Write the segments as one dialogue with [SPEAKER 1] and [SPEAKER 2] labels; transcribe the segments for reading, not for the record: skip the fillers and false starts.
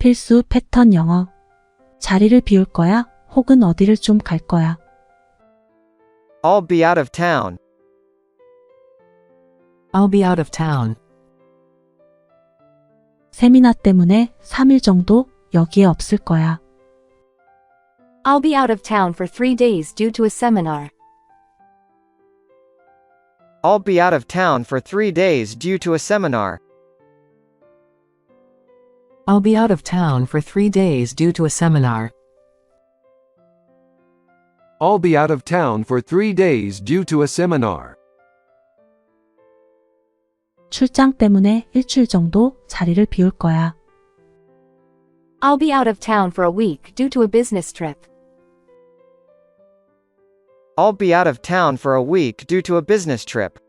[SPEAKER 1] 필수 패턴 영어. 자리를 비울 거야 혹은 어디를 좀 갈 거야.
[SPEAKER 2] I'll be out of town.
[SPEAKER 3] I'll be out of town.
[SPEAKER 1] 세미나 때문에 3일 정도 여기에 없을 거야.
[SPEAKER 4] I'll be out of town for 3 days due to a seminar.
[SPEAKER 2] I'll be out of town for 3 days due to a seminar.
[SPEAKER 3] I'll be out of town for 3 days due to a seminar.
[SPEAKER 5] I'll be out of town for 3 days due to a seminar.
[SPEAKER 1] 출장 때문에 일주일 정도 자리를 비울 거야.
[SPEAKER 4] I'll be out of town for a week due to a business trip.
[SPEAKER 2] I'll be out of town for a week due to a business trip.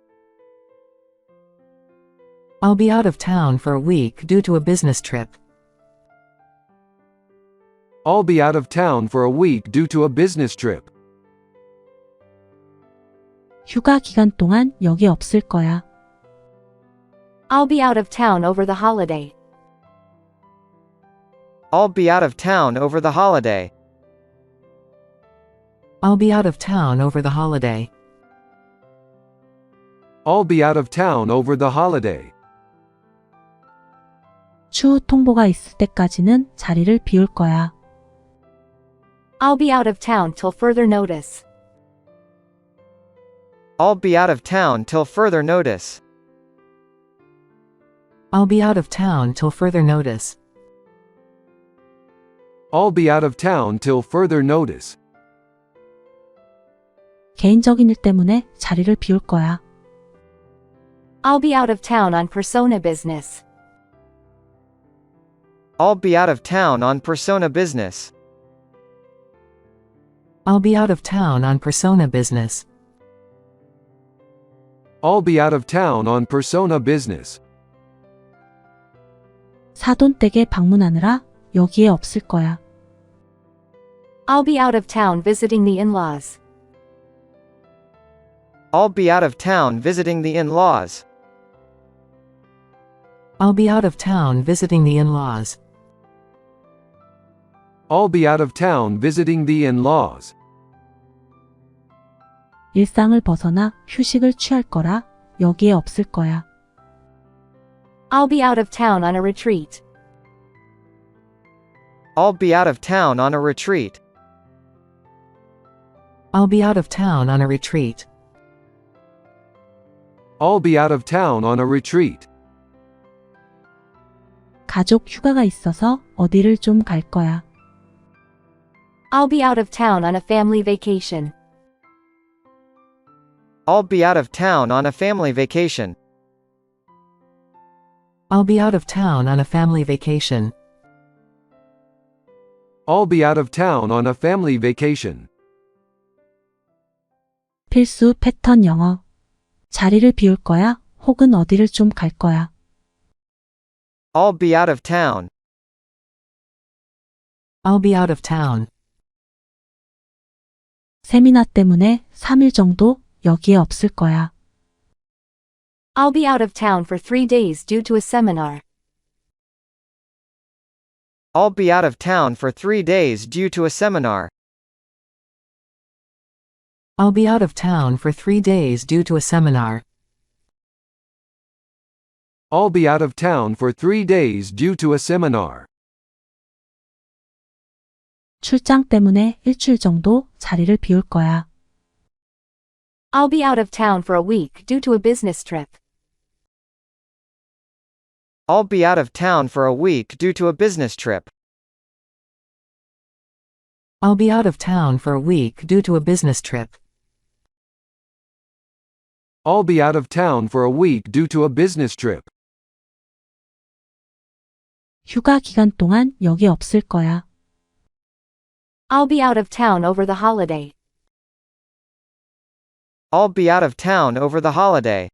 [SPEAKER 3] I'll be out of town for a week due to a business trip.
[SPEAKER 5] I'll be out of town for a week due to a business trip.
[SPEAKER 1] 휴가 기간 동안 여기 없을 거야.
[SPEAKER 4] I'll be out of town over the holiday.
[SPEAKER 2] I'll be out of town over the holiday.
[SPEAKER 3] I'll be out of town over the holiday.
[SPEAKER 5] I'll be out of town over the holiday.
[SPEAKER 1] 추후 통보가 있을 때까지는 자리를 비울 거야.
[SPEAKER 4] I'll be out of town till further notice.
[SPEAKER 2] I'll be out of town till further notice.
[SPEAKER 3] I'll be out of town till further notice.
[SPEAKER 5] I'll be out of town till further notice.
[SPEAKER 1] 개인적인 일 때문에 자리를 비울 거야.
[SPEAKER 4] I'll be out of town on persona business.
[SPEAKER 2] I'll be out of town on persona business.
[SPEAKER 3] I'll be out of town on persona business.
[SPEAKER 5] I'll be out of town on persona business.
[SPEAKER 1] 사돈 댁에 방문하느라 여기에 없을 거야.
[SPEAKER 4] I'll be out of town visiting the in-laws.
[SPEAKER 2] I'll be out of town visiting the in-laws.
[SPEAKER 3] I'll be out of town visiting the in-laws.
[SPEAKER 5] I'll be out of town visiting the in-laws.
[SPEAKER 1] 일상을 벗어나 휴식을 취할 거라 여기에 없을 거야.
[SPEAKER 4] I'll be out of town on a retreat.
[SPEAKER 2] I'll be out of town on a retreat.
[SPEAKER 3] I'll be out of town on a retreat.
[SPEAKER 5] I'll be out of town on a retreat.
[SPEAKER 1] 가족 휴가가 있어서 어디를 좀 갈 거야.
[SPEAKER 4] I'll be out of town on a family vacation.
[SPEAKER 2] I'll be out of town on a family vacation.
[SPEAKER 3] I'll be out of town on a family vacation.
[SPEAKER 5] I'll be out of town on a family vacation.
[SPEAKER 1] 필수 패턴 영어. 자리를 비울 거야 혹은 어디를 좀 갈 거야.
[SPEAKER 2] I'll be out of town.
[SPEAKER 3] I'll be out of town.
[SPEAKER 1] 세미나 때문에 3일 정도 여기에 없을 거야.
[SPEAKER 4] I'll be out of town for 3 days due to a seminar.
[SPEAKER 2] I'll be out of town for 3 days due to a seminar.
[SPEAKER 3] I'll be out of town for 3 days due to a seminar.
[SPEAKER 5] I'll be out of town for 3 days due to a seminar.
[SPEAKER 1] 출장 때문에 일주일 정도 자리를 비울 거야.
[SPEAKER 4] I'll be out of town for a week due to a business trip.
[SPEAKER 2] I'll be out of town for a week due to a business trip.
[SPEAKER 3] I'll be out of town for a week due to a business trip.
[SPEAKER 5] I'll be out of town for a week due to a business trip.
[SPEAKER 1] 휴가 기간 동안 여기 없을 거야.
[SPEAKER 4] I'll be out of town over the holiday.
[SPEAKER 2] I'll be out of town over the holiday.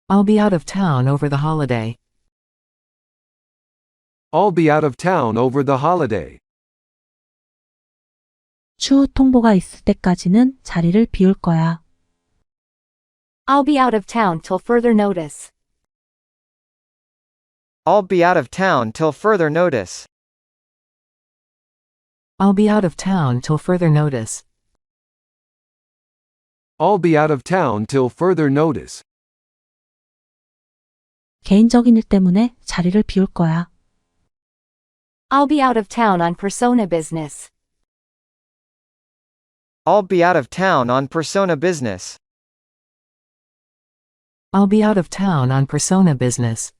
[SPEAKER 3] I'll be out of town over the holiday.
[SPEAKER 5] I'll be out of town over the holiday.
[SPEAKER 1] 추후 통보가 있을 때까지는 자리를 비울 거야.
[SPEAKER 4] I'll be out of town till further notice.
[SPEAKER 2] I'll be out of town till further notice.
[SPEAKER 3] I'll be out of town till further notice.
[SPEAKER 5] I'll be out of town till further notice.
[SPEAKER 1] 개인적인 일 때문에 자리를 비울 거야.
[SPEAKER 4] I'll be out of town on persona business.
[SPEAKER 2] I'll be out of town on persona business.
[SPEAKER 3] I'll be out of town on persona business.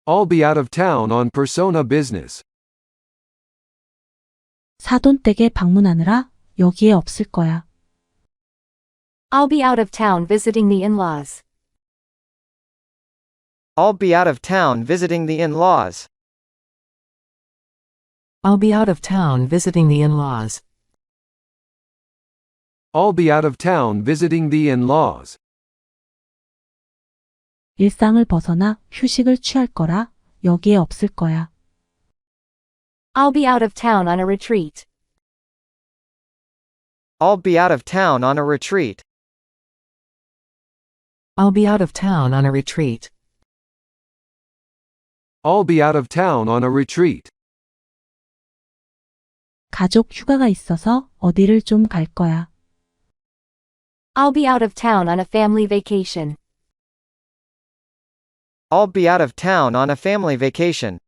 [SPEAKER 5] I'll be out of town on persona business.
[SPEAKER 1] 사돈댁에 방문하느라 여기에 없을 거야.
[SPEAKER 4] I'll be out of town visiting the in-laws.
[SPEAKER 2] I'll be out of town visiting the in-laws.
[SPEAKER 3] I'll be out of town visiting the in-laws.
[SPEAKER 5] I'll be out of town visiting the in-laws.
[SPEAKER 1] 일상을 벗어나 휴식을 취할 거라 여기에 없을 거야.
[SPEAKER 4] I'll be out of town on a retreat.
[SPEAKER 2] I'll be out of town on a retreat.
[SPEAKER 3] I'll be out of town on a retreat.
[SPEAKER 5] I'll be out of town on a retreat.
[SPEAKER 1] 가족 휴가가 있어서 어디를 좀 갈 거야.
[SPEAKER 4] I'll be out of town on a family vacation.
[SPEAKER 2] I'll be out of town on a family vacation.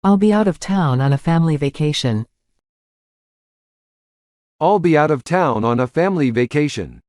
[SPEAKER 3] I'll be out of town on a family vacation.
[SPEAKER 5] I'll be out of town on a family vacation.